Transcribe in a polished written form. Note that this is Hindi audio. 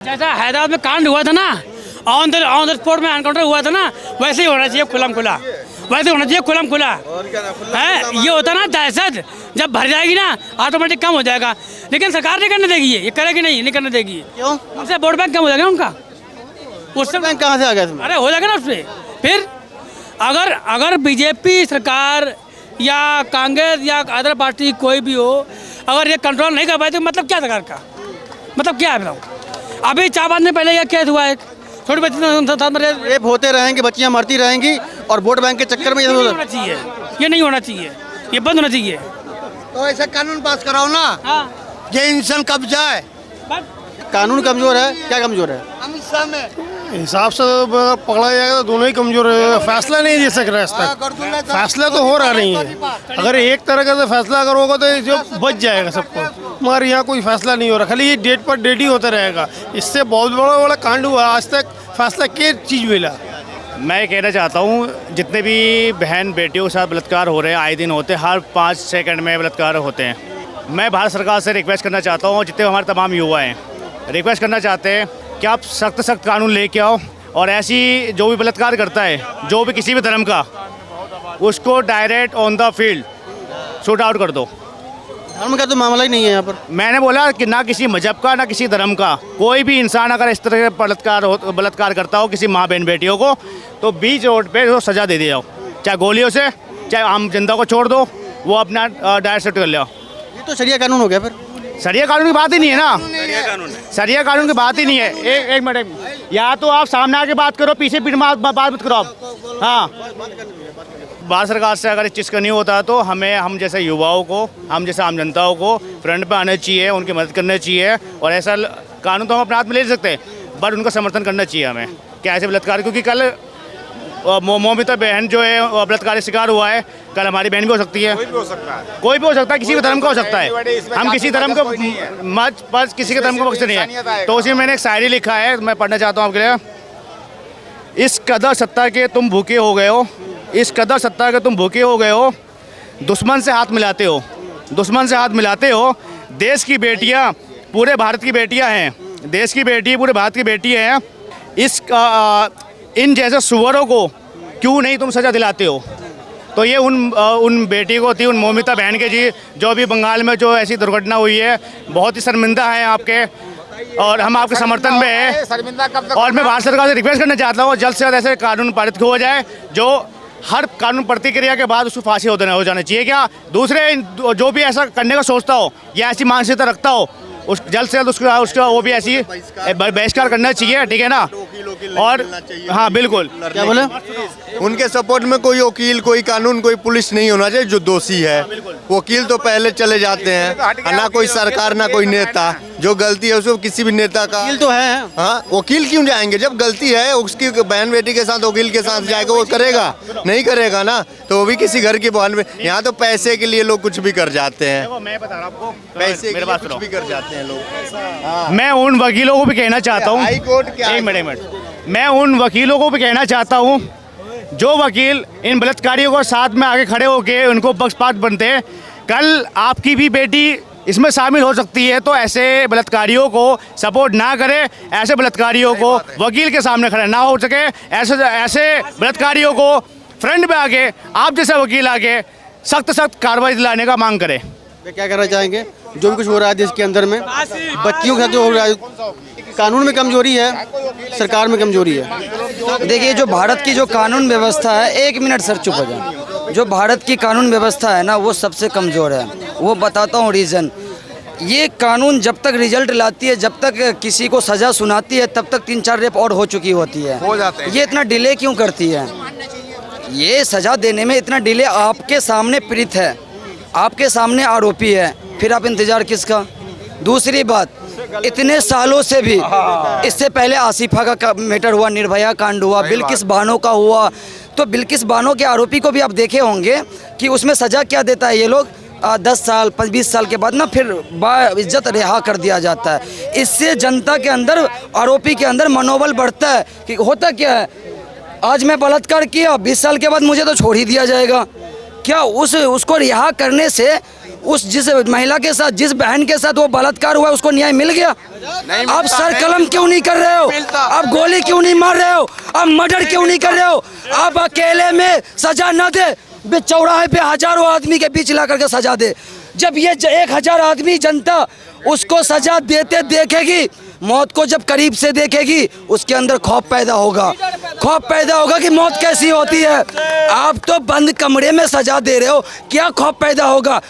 जैसा हैदराबाद में कांड हुआ था ना, ऑन द स्पॉट में एनकाउंटर हुआ था ना, वैसे ही होना चाहिए खुलम खुला, वैसे होना चाहिए खुलम खुला है। ये होता ना दहशत जब भर जाएगी ना ऑटोमेटिक कम हो जाएगा, लेकिन सरकार नहीं करने देगी, ये करेगी नहीं करने देगी। क्यों? उससे वोट बैंक कम हो जाएगा उनका, उससे बैंक कहाँ से आ गया? अरे हो जाएगा ना उससे। फिर अगर बीजेपी सरकार या कांग्रेस या अदर पार्टी कोई भी हो, अगर ये कंट्रोल नहीं कर पाए तो मतलब क्या सरकार का मतलब क्या है बताओ। अभी 4 बाद में पहले यह केस हुआ है, छोटी बच्ची रेप होते रहेंगे, बच्चियां मरती रहेंगी और वोट बैंक के चक्कर में ये नहीं होना चाहिए, ये नहीं होना चाहिए, ये बंद होना चाहिए। तो ऐसा कानून पास कराओ ना, हाँ ये इंसान कब जाए। कानून कमजोर है। क्या कमजोर है? अमित शाह में हिसाब से पकड़ा जाएगा तो दोनों ही कमजोर है। फैसला नहीं दे सक रहा इस तक, फैसला तो हो रहा नहीं है। अगर एक तरह का फैसला अगर होगा तो जो बच जाएगा सबको, मगर यहाँ कोई फैसला नहीं हो रहा, खाली ये डेट पर डेट ही होता रहेगा। इससे बहुत बड़ा कांड हुआ, आज तक फैसला क्या चीज़ मिला। मैं कहना चाहता हूँ जितने भी बहन बेटियों के साथ बलात्कार हो रहे हैं, आए दिन होते हैं, हर 5 सेकंड में बलात्कार होते हैं। मैं भारत सरकार से रिक्वेस्ट करना चाहता हूँ, जितने हमारे तमाम युवा हैं रिक्वेस्ट करना चाहते हैं कि आप सख्त कानून लेके आओ और ऐसी जो भी बलात्कार करता है, जो भी किसी भी धर्म का, उसको direct on the field shoot out कर दो। धर्म का तो मामला ही नहीं है यहाँ पर। मैंने बोला कि ना किसी मजहब का ना किसी धर्म का, कोई भी इंसान अगर इस तरह का बलात्कार करता हो किसी माँ बहन बेटियों को, तो बीच रोड पे तो सज़ा दे दिया जाओ, चाहे गोलियों से, चाहे आम जनता को छोड़ दो, वो अपना डायरेक्ट शूट कर लिया। ये तो शरिया कानून हो गया फिर। सरिया कानून की बात ही नहीं है ना, सरिया कानून की बात ही नहीं है। एक मिनट, या तो आप सामने आके बात करो, पीछे पीछे बात मत करो आप। हाँ, भारत सरकार से अगर इस चीज़ का नहीं होता तो हम जैसे युवाओं को, हम जैसे आम जनताओं को फ्रंट पे आना चाहिए, उनकी मदद करनी चाहिए। और ऐसा कानून तो हम अपने हाथ में ले सकते हैं, बट उनका समर्थन करना चाहिए हमें क्या ऐसे बलात्कार, क्योंकि कल मोमिता बहन जो है बलात्कार का शिकार हुआ है, कल हमारी बहन भी हो सकती है, कोई भी हो सकता है, किसी भी धर्म का हो सकता है। हम किसी धर्म को बस किसी के धर्म को बख्शते नहीं है। तो उसी में मैंने एक शायरी लिखा है, मैं पढ़ना चाहता हूँ आपके लिए। इस कदर सत्ता के तुम भूखे हो गए हो, इस कदर सत्ता के तुम भूखे हो गए हो, दुश्मन से हाथ मिलाते हो, दुश्मन से हाथ मिलाते हो। देश की बेटियाँ पूरे भारत की बेटियाँ हैं, देश की बेटी पूरे भारत की बेटी हैं। इन जैसे सुअरों को क्यों नहीं तुम सज़ा दिलाते हो। तो ये उन बेटी को थी, उन मोमिता बहन के जी, जो अभी बंगाल में जो ऐसी दुर्घटना हुई है, बहुत ही शर्मिंदा है आपके, और हम आपके समर्थन में हैं। और मैं भारत सरकार से रिक्वेस्ट करना चाहता हूँ जल्द से जल्द ऐसे कानून पारित हो जाए, जो हर कानून प्रतिक्रिया के बाद उसको फांसी हो जाना चाहिए। क्या दूसरे जो भी ऐसा करने का सोचता हो या ऐसी मानसिकता रखता हो, उस जल्द से जल्द उसका वो भी ऐसी बहिष्कार करना चाहिए, ठीक है ना। और हाँ बिल्कुल, क्या बोले? उनके सपोर्ट में कोई वकील, कोई कानून, कोई पुलिस नहीं होना चाहिए जो दोषी है। वकील तो पहले चले जाते हैं, ना कोई सरकार ना कोई नेता। जो गलती है उसको किसी भी नेता का वकील तो है। हाँ, वकील क्यों जाएंगे? जब गलती है उसकी बहन बेटी के साथ वकील के साथ जाएगा, वो करेगा नहीं करेगा ना, तो वो भी किसी घर की बहन में। यहाँ तो पैसे के लिए लोग कुछ भी कर जाते हैं, मैं बता रहा हूँ आपको, पैसे मेरे के लिए पास कुछ भी कर जाते हैं लोग। मैं उन वकीलों को भी कहना चाहता हूँ, एक मिनट, मैं उन वकीलों को भी कहना चाहता हूँ जो वकील इन बलात्कारियों को साथ में आगे खड़े होकर उनको पक्षपात बनते हैं। कल आपकी भी बेटी इसमें शामिल हो सकती है, तो ऐसे बलात्कारियों को सपोर्ट ना करें, ऐसे बलात्कारियों को वकील के सामने खड़े ना हो सके, ऐसे बलात्कारियों को फ्रंट पे आके आप जैसे वकील आके सख्त कार्रवाई दिलाने का मांग करें। वे क्या कहना चाहेंगे? जो भी कुछ हो रहा है देश के अंदर में, बच्चियों के साथ जो हो रहा है, कानून में कमजोरी है, सरकार में कमजोरी है। देखिए, जो भारत की जो कानून व्यवस्था है, 1 मिनट सर चुप हो जाए, जो भारत की कानून व्यवस्था है ना, वो सबसे कमज़ोर है। वो बताता हूँ रीज़न। ये कानून जब तक रिजल्ट लाती है, जब तक किसी को सज़ा सुनाती है, तब तक 3-4 रेप और हो चुकी होती है। ये इतना डिले क्यों करती है? ये सज़ा देने में इतना डिले, आपके सामने पीड़ित है, आपके सामने आरोपी है, फिर आप इंतज़ार किसका? दूसरी बात, इतने सालों से भी, इससे पहले आसिफा का मैटर हुआ, निर्भया कांड हुआ, बिल्किस बानो का हुआ, तो बिल्किस बानो के आरोपी को भी आप देखे होंगे कि उसमें सज़ा क्या देता है ये लोग, 10 साल 20 साल के बाद ना फिर बाइज्जत रिहा कर दिया जाता है। इससे जनता के अंदर, आरोपी के अंदर मनोबल बढ़ता है कि होता क्या है, आज मैं बलात्कार किया, 20 साल के बाद मुझे तो छोड़ ही दिया जाएगा, क्या उसको रिहा करने से उस जिस महिला के साथ, जिस बहन के साथ वो बलात्कार हुआ, उसको न्याय मिल गया? अब सर कलम क्यों नहीं कर रहे हो? अब गोली क्यों नहीं मार रहे हो? अब मर्डर क्यों नहीं कर रहे हो? अब अकेले में सजा न दे, चौराहे पे हजारों आदमी के बीच ला करके सजा दे। जब ये 1000 आदमी जनता उसको सजा देते देखेगी, मौत को जब करीब से देखेगी, उसके अंदर खौफ पैदा होगा। खौफ पैदा होगा कि मौत कैसी होती है। आप तो बंद कमरे में सजा दे रहे हो, क्या खौफ पैदा होगा?